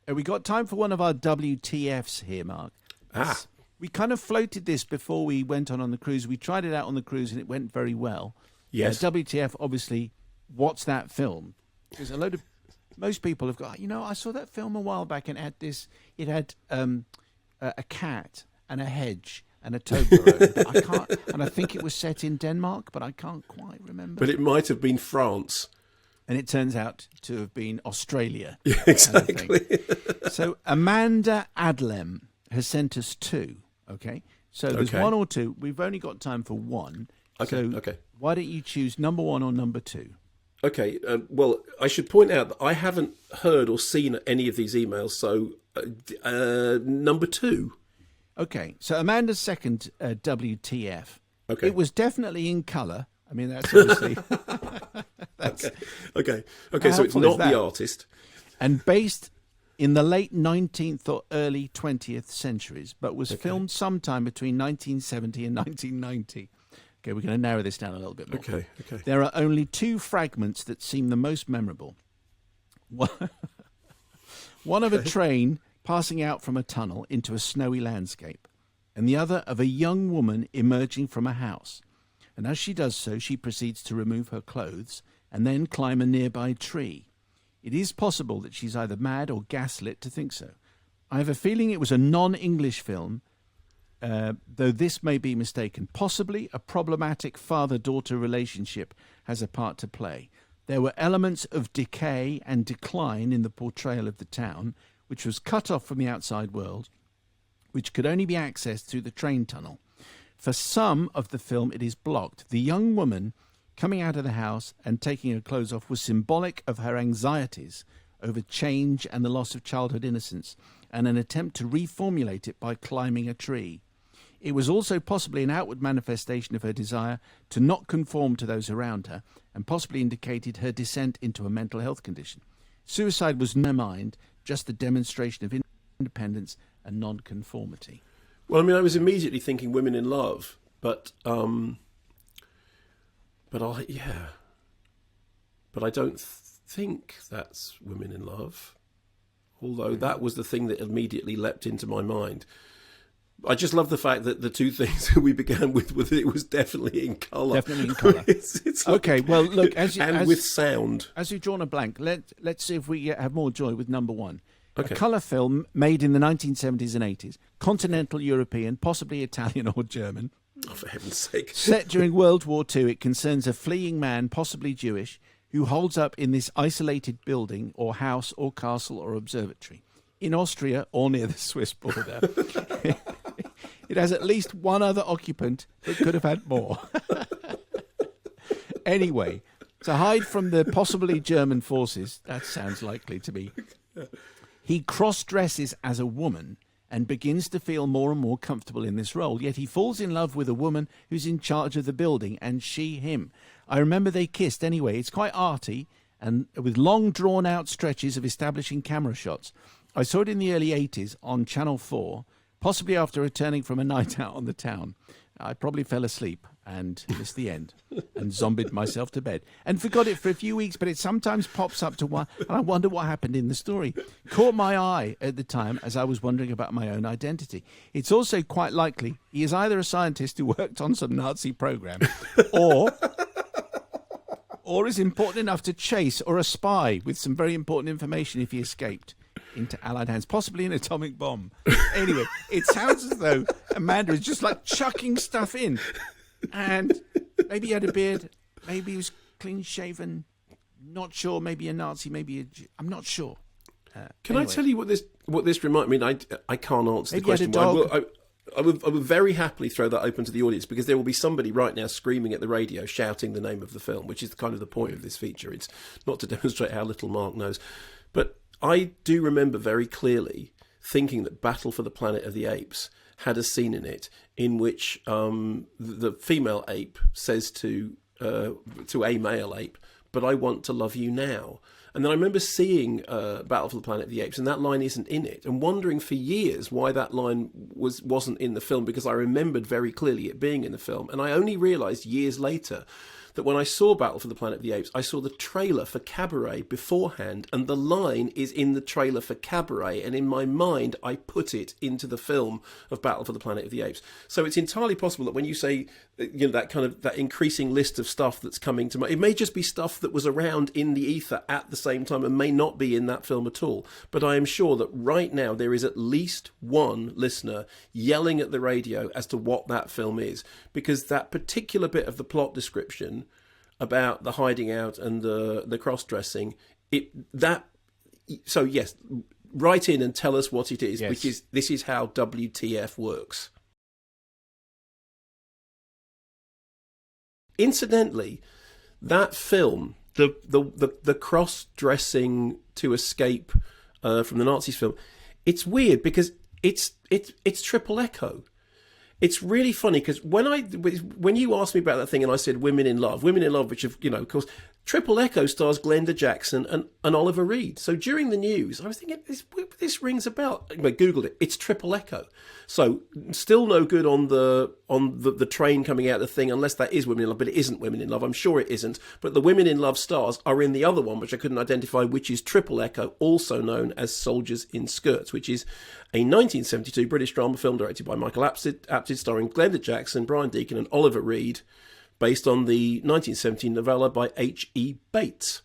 We got time for one of our WTFs here, Mark. Ah. We kind of floated this before we went on the cruise. We tried it out on the cruise and it went very well. Yes. WTF, obviously, what's that film? Because most people have got, I saw that film a while back and it had a cat and a hedge and a Toblerone. And I think it was set in Denmark, but I can't quite remember. But it might have been France. And it turns out to have been Australia. Yeah, exactly. So Amanda Adlem has sent us two. Okay, so there's one or two. We've only got time for one. Okay. Why don't you choose number one or number two? Okay. Well, I should point out that I haven't heard or seen any of these emails. So number two. Okay. So Amanda's second WTF. Okay. It was definitely in colour. I mean, that's obviously. Okay. So it's not the artist. And based in the late 19th or early 20th centuries, but was filmed sometime between 1970 and 1990. Okay, we're going to narrow this down a little bit more. Okay. There are only two fragments that seem the most memorable. One of a train passing out from a tunnel into a snowy landscape, and the other of a young woman emerging from a house. And as she does so, she proceeds to remove her clothes and then climb a nearby tree. It is possible that she's either mad or gaslit to think so. I have a feeling it was a non-English film, though this may be mistaken. Possibly a problematic father-daughter relationship has a part to play. There were elements of decay and decline in the portrayal of the town, which was cut off from the outside world, which could only be accessed through the train tunnel. For some of the film, it is blocked. The young woman coming out of the house and taking her clothes off was symbolic of her anxieties over change and the loss of childhood innocence, and an attempt to reformulate it by climbing a tree. It was also possibly an outward manifestation of her desire to not conform to those around her, and possibly indicated her descent into a mental health condition. Suicide was in her mind just a demonstration of independence and non-conformity. Well, I mean, I was immediately thinking Women in Love, but I don't think that's Women in Love. Although that was the thing that immediately leapt into my mind. I just love the fact that the two things that we began with it was definitely in colour. Definitely in colour. It's like, okay, well, look, with sound. As you've drawn a blank, let's see if we have more joy with number one. Okay. A colour film made in the 1970s and 80s, continental European, possibly Italian or German. Oh, for heaven's sake. Set during World War II, it concerns a fleeing man, possibly Jewish, who holds up in this isolated building or house or castle or observatory in Austria or near the Swiss border. It has at least one other occupant, but could have had more. Anyway, to hide from the possibly German forces, that sounds likely to be, he cross-dresses as a woman and begins to feel more and more comfortable in this role. Yet he falls in love with a woman who's in charge of the building, and she him. I remember they kissed anyway. It's quite arty, and with long drawn-out stretches of establishing camera shots. I saw it in the early 80s on Channel 4, possibly after returning from a night out on the town. I probably fell asleep and missed the end and zombied myself to bed and forgot it for a few weeks, but it sometimes pops up to one, and I wonder what happened in the story. Caught my eye at the time as I was wondering about my own identity. It's also quite likely he is either a scientist who worked on some Nazi program or is important enough to chase, or a spy with some very important information if he escaped into Allied hands, possibly an atomic bomb. Anyway, it sounds as though Amanda is just like chucking stuff in. And maybe he had a beard, maybe he was clean shaven, not sure, maybe a Nazi, I'm not sure. Can I tell you what this reminds me? I can't answer the Maybe he had question. a dog. I would very happily throw that open to the audience, because there will be somebody right now screaming at the radio, shouting the name of the film, which is kind of the point of this feature. It's not to demonstrate how little Mark knows. But I do remember very clearly thinking that Battle for the Planet of the Apes had a scene in it in which the female ape says to a male ape, "But I want to love you now." And then I remember seeing Battle for the Planet of the Apes, and that line isn't in it, and wondering for years why that line wasn't in the film, because I remembered very clearly it being in the film. And I only realised years later that when I saw Battle for the Planet of the Apes, I saw the trailer for Cabaret beforehand, and the line is in the trailer for Cabaret, and in my mind I put it into the film of Battle for the Planet of the Apes. So it's entirely possible that when you say, you know, that kind of that increasing list of stuff that's coming to mind, it may just be stuff that was around in the ether at the same time and may not be in that film at all. But I am sure that right now there is at least one listener yelling at the radio as to what that film is, because that particular bit of the plot description about the hiding out and the cross-dressing, so yes, write in and tell us what it is, yes, because this is how WTF works. Incidentally, that film, the cross-dressing to escape from the Nazis film, it's weird because it's triple echo. It's really funny because when you asked me about that thing and I said Women in Love, which have, you know, of course, Triple Echo stars Glenda Jackson and Oliver Reed. So during the news, I was thinking, this rings a bell. I Googled it. It's Triple Echo. So still no good on the train coming out of the thing, unless that is Women in Love, but it isn't Women in Love. I'm sure it isn't. But the Women in Love stars are in the other one, which I couldn't identify, which is Triple Echo, also known as Soldiers in Skirts, which is a 1972 British drama film directed by Michael Apted, starring Glenda Jackson, Brian Deacon and Oliver Reed, based on the 1917 novella by H.E. Bates.